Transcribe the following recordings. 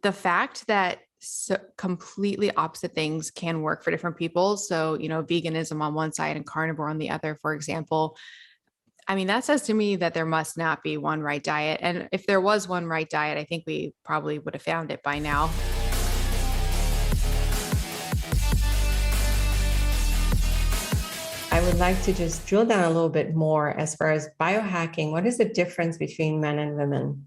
the fact that completely opposite things can work for different people. So, veganism on one side and carnivore on the other, for example. I mean, that says to me that there must not be one right diet. And if there was one right diet, I think we probably would have found it by now. I would like to just drill down a little bit more as far as biohacking. What is the difference between men and women?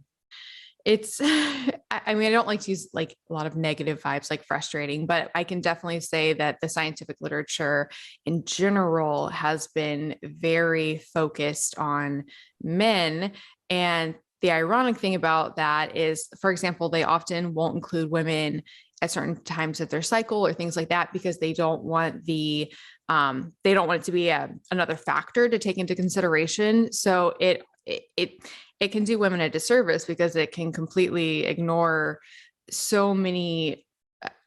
It's, I mean, I don't like to use like a lot of negative vibes, like frustrating, but I can definitely say that the scientific literature in general has been very focused on men. And the ironic thing about that is, for example, they often won't include women at certain times of their cycle or things like that, because they don't want they don't want it to be another factor to take into consideration. So it can do women a disservice because it can completely ignore so many,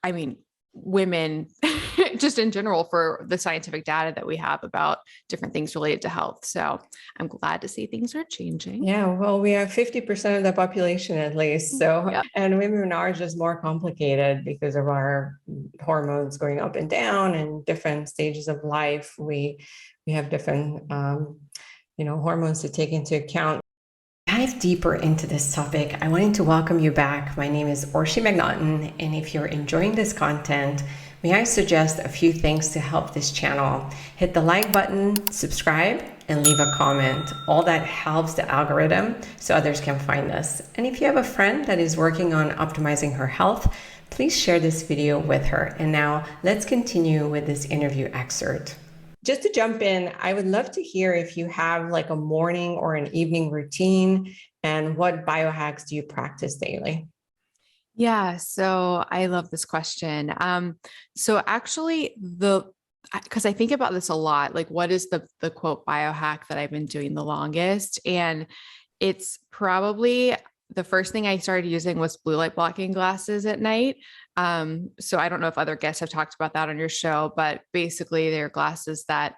I mean, women just in general for the scientific data that we have about different things related to health. So I'm glad to see things are changing. Yeah, well, we have 50% of the population at least. So, Yeah. and women are just more complicated because of our hormones going up and down and different stages of life. We have different, hormones to take into account. Dive deeper into this topic, I wanted to welcome you back. My name is Orshi McNaughton, and if you're enjoying this content, may I suggest a few things to help this channel. Hit the like button, subscribe, and leave a comment. All that helps the algorithm so others can find us. And if you have a friend that is working on optimizing her health, please share this video with her. And now let's continue with this interview excerpt. Just to jump in, I would love to hear if you have like a morning or an evening routine, and what biohacks do you practice daily? Yeah. So I love this question. So actually because I think about this a lot, like what is the quote biohack that I've been doing the longest? And it's probably the first thing I started using was blue light blocking glasses at night. So I don't know if other guests have talked about that on your show, but basically they're glasses that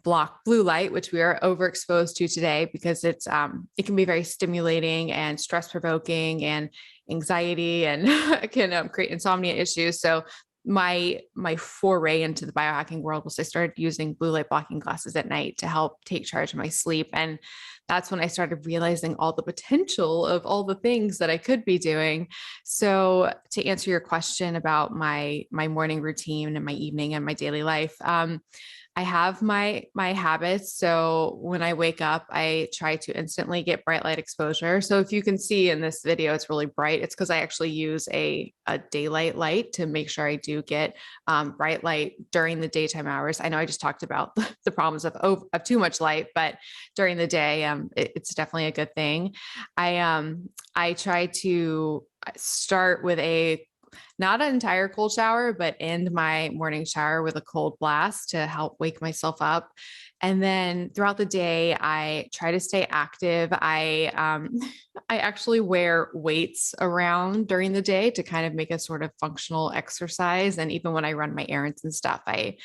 block blue light, which we are overexposed to today because it can be very stimulating and stress provoking and anxiety and can create insomnia issues. So my foray into the biohacking world was I started using blue light blocking glasses at night to help take charge of my sleep. And that's when I started realizing all the potential of all the things that I could be doing. So to answer your question about my morning routine and my evening and my daily life, I have my habits. So when I wake up, I try to instantly get bright light exposure. So if you can see in this video, it's really bright. It's because I actually use a daylight light to make sure I do get bright light during the daytime hours. I know I just talked about the problems of too much light, but during the day, it's definitely a good thing. I try to start with not an entire cold shower, but end my morning shower with a cold blast to help wake myself up. And then throughout the day, I try to stay active. I actually wear weights around during the day to kind of make a sort of functional exercise. And even when I run my errands and stuff, I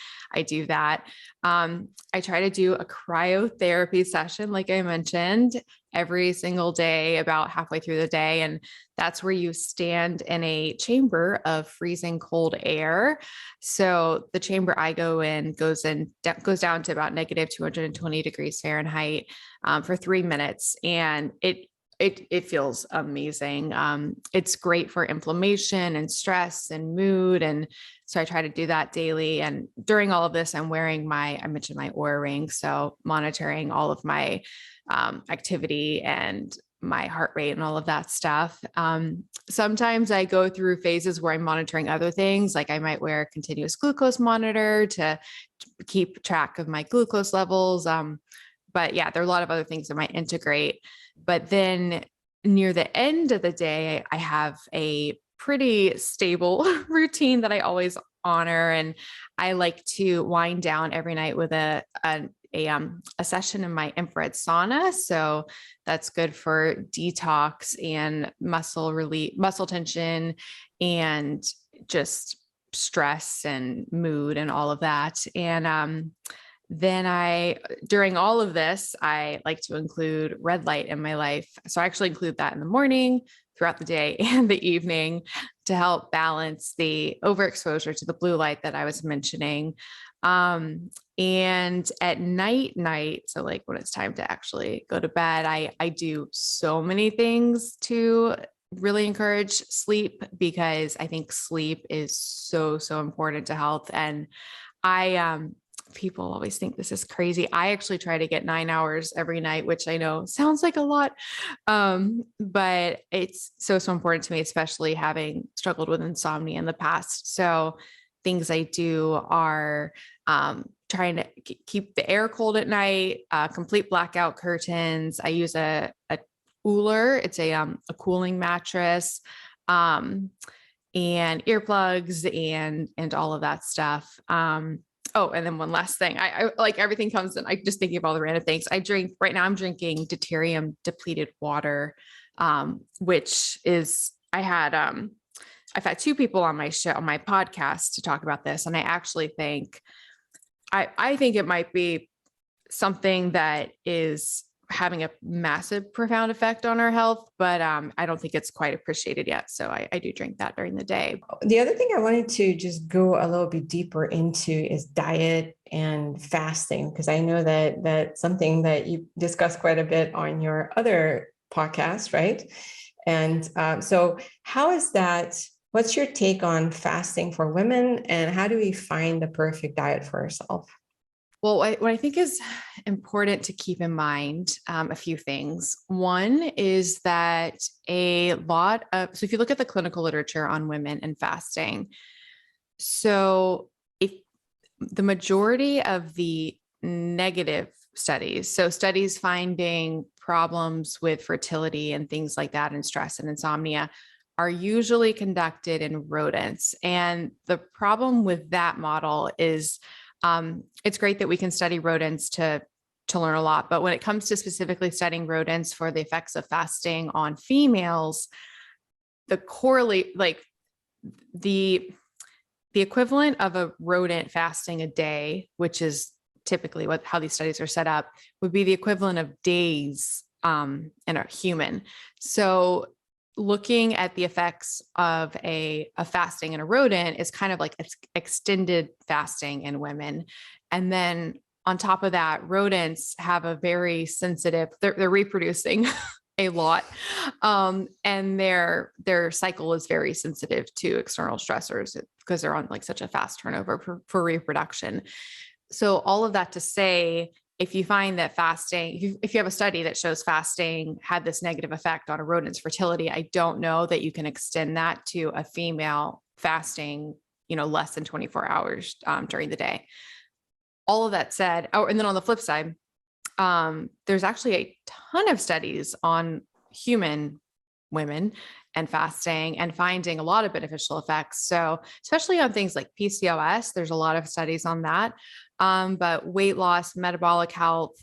do that. I try to do a cryotherapy session, like I mentioned, every single day, about halfway through the day. And that's where you stand in a chamber of freezing cold air. So the chamber I go in goes down to about negative 220 degrees Fahrenheit for 3 minutes. And it feels amazing. It's great for inflammation and stress and mood. And so I try to do that daily. And during all of this, I'm wearing I mentioned my Oura ring. So monitoring all of my activity and my heart rate and all of that stuff. Sometimes I go through phases where I'm monitoring other things. Like I might wear a continuous glucose monitor to keep track of my glucose levels. But yeah, there are a lot of other things that might integrate. But then near the end of the day, I have a pretty stable routine that I always honor. And I like to wind down every night with a session in my infrared sauna. So that's good for detox and muscle relief, muscle tension, and just stress and mood and all of that. And then during all of this, I like to include red light in my life. So I actually include that in the morning, throughout the day and the evening to help balance the overexposure to the blue light that I was mentioning. And at night, so like when it's time to actually go to bed, I do so many things to really encourage sleep, because I think sleep is so, so important to health. And people always think this is crazy. I actually try to get 9 hours every night, which I know sounds like a lot. But it's so, so important to me, especially having struggled with insomnia in the past. So things I do are, trying to keep the air cold at night, complete blackout curtains. I use a Uller. It's a cooling mattress, and earplugs and all of that stuff. Oh, and then one last thing, I like everything comes in. I just thinking of all the random things I drink right now. I'm drinking deuterium depleted water, which is, I've had two people on my show, on my podcast, to talk about this. And I actually think, I think it might be something that is having a massive, profound effect on our health, but I don't think it's quite appreciated yet. So I do drink that during the day. The other thing I wanted to just go a little bit deeper into is diet and fasting, because I know that that's something that you discuss quite a bit on your other podcast, right? And so how is that? What's your take on fasting for women, and how do we find the perfect diet for ourselves? Well, what I think is important to keep in mind, a few things. One is that so if you look at the clinical literature on women and fasting, so if the majority of the negative studies, so studies finding problems with fertility and things like that, and stress and insomnia, are usually conducted in rodents. And the problem with that model is, it's great that we can study rodents to learn a lot, but when it comes to specifically studying rodents for the effects of fasting on females, the equivalent of a rodent fasting a day, which is typically how these studies are set up, would be the equivalent of days in a human. So looking at the effects of a fasting in a rodent is kind of like extended fasting in women. And then on top of that, rodents have a very sensitive, they're reproducing a lot. And their cycle is very sensitive to external stressors because they're on like such a fast turnover for reproduction. So all of that to say, if you find that fasting, if you have a study that shows fasting had this negative effect on a rodent's fertility, I don't know that you can extend that to a female fasting, less than 24 hours during the day. All of that said, and then on the flip side, there's actually a ton of studies on human women and fasting and finding a lot of beneficial effects. So especially on things like PCOS, there's a lot of studies on that. But weight loss, metabolic health,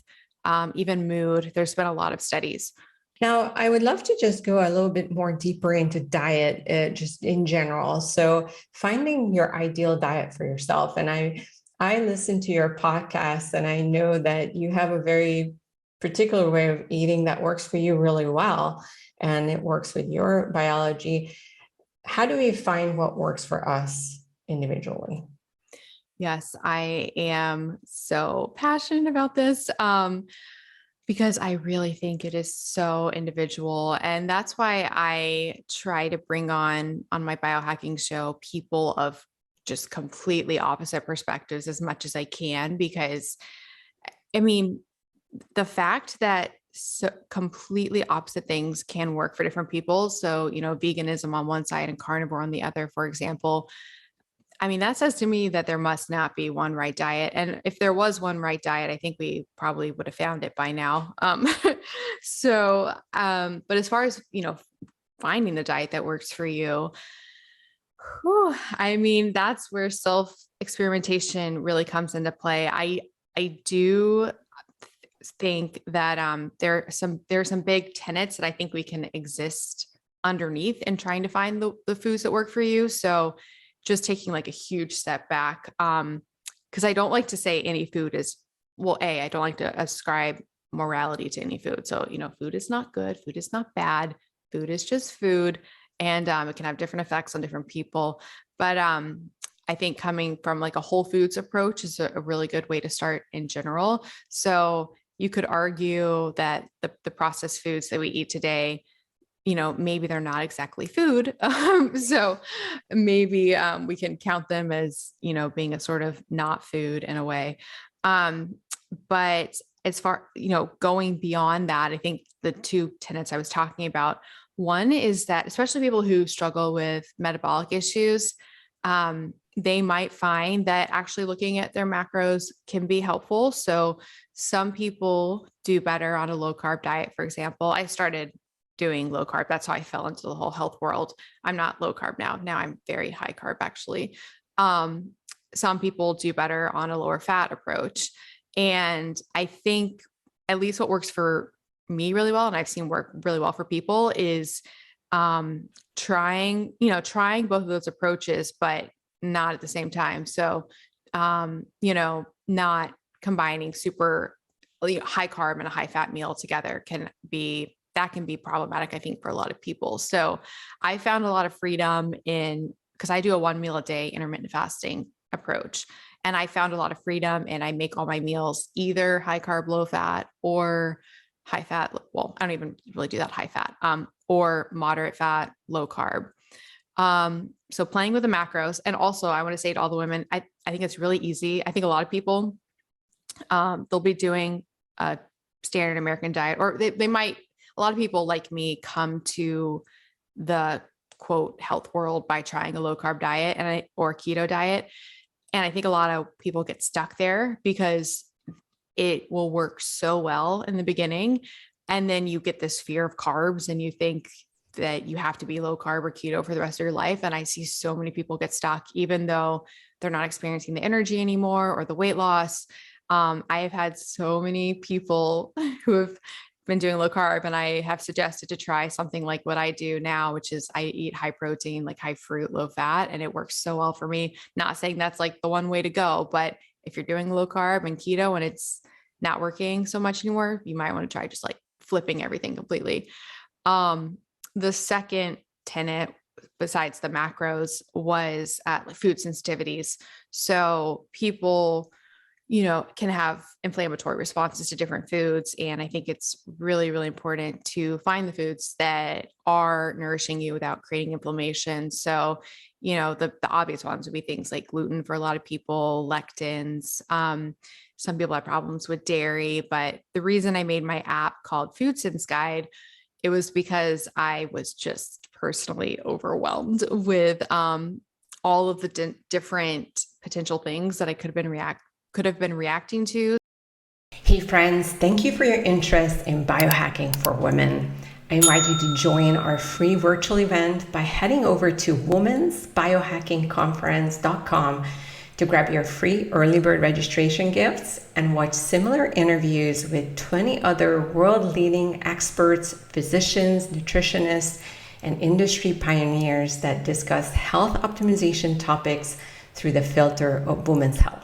even mood, there's been a lot of studies. Now, I would love to just go a little bit more deeper into diet, just in general. So finding your ideal diet for yourself. And I listen to your podcast, and I know that you have a very particular way of eating that works for you really well, and it works with your biology. How do we find what works for us individually? Yes, I am so passionate about this, because I really think it is so individual. And that's why I try to bring on my biohacking show people of just completely opposite perspectives as much as I can, because I mean, the fact that so completely opposite things can work for different people. So, veganism on one side and carnivore on the other, for example, I mean, that says to me that there must not be one right diet. And if there was one right diet, I think we probably would have found it by now. But as far as, finding the diet that works for you, I mean, that's where self-experimentation really comes into play. I do think that there are some big tenets that I think we can exist underneath in trying to find the foods that work for you. So just taking like a huge step back, because I don't like to say any food is, well, I don't like to ascribe morality to any food. So, food is not good, food is not bad, food is just food, and it can have different effects on different people. But I think coming from like a whole foods approach is a really good way to start in general. So you could argue that the processed foods that we eat today, maybe they're not exactly food. So maybe we can count them as, being a sort of not food in a way. But as far, going beyond that, I think the two tenets I was talking about, one is that especially people who struggle with metabolic issues, they might find that actually looking at their macros can be helpful. So some people do better on a low carb diet. For example, I started doing low carb. That's how I fell into the whole health world. I'm not low carb now. Now I'm very high carb, actually. Some people do better on a lower fat approach. And I think at least what works for me really well, and I've seen work really well for people, is trying both of those approaches, but not at the same time. So, not combining super high carb and a high fat meal together can be problematic, I think, for a lot of people. So I found a lot of freedom because I do a 1 meal a day intermittent fasting approach. And I found a lot of freedom, and I make all my meals either high carb, low fat, or high fat. Well, I don't even really do that high fat, or moderate fat, low carb. So playing with the macros. And also I want to say to all the women, I think it's really easy. I think a lot of people, they'll be doing a standard American diet, or they might, a lot of people like me come to the quote health world by trying a low carb diet or keto diet. And I think a lot of people get stuck there because it will work so well in the beginning. And then you get this fear of carbs and you think that you have to be low carb or keto for the rest of your life. And I see so many people get stuck, even though they're not experiencing the energy anymore or the weight loss. I have had so many people who have been doing low carb, and I have suggested to try something like what I do now, which is I eat high protein, like high fruit, low fat, and it works so well for me. Not saying that's like the one way to go, but if you're doing low carb and keto and it's not working so much anymore, you might want to try just like flipping everything completely. The second tenet besides the macros was food sensitivities. So people, can have inflammatory responses to different foods. And I think it's really, really important to find the foods that are nourishing you without creating inflammation. So, the obvious ones would be things like gluten for a lot of people, lectins. Some people have problems with dairy, but the reason I made my app called Food Sense Guide, it was because I was just personally overwhelmed with all of the different potential things that I could have been reacting to. Hey friends, thank you for your interest in biohacking for women. I invite you to join our free virtual event by heading over to womensbiohackingconference.com to grab your free early bird registration gifts and watch similar interviews with 20 other world-leading experts, physicians, nutritionists, and industry pioneers that discuss health optimization topics through the filter of women's health.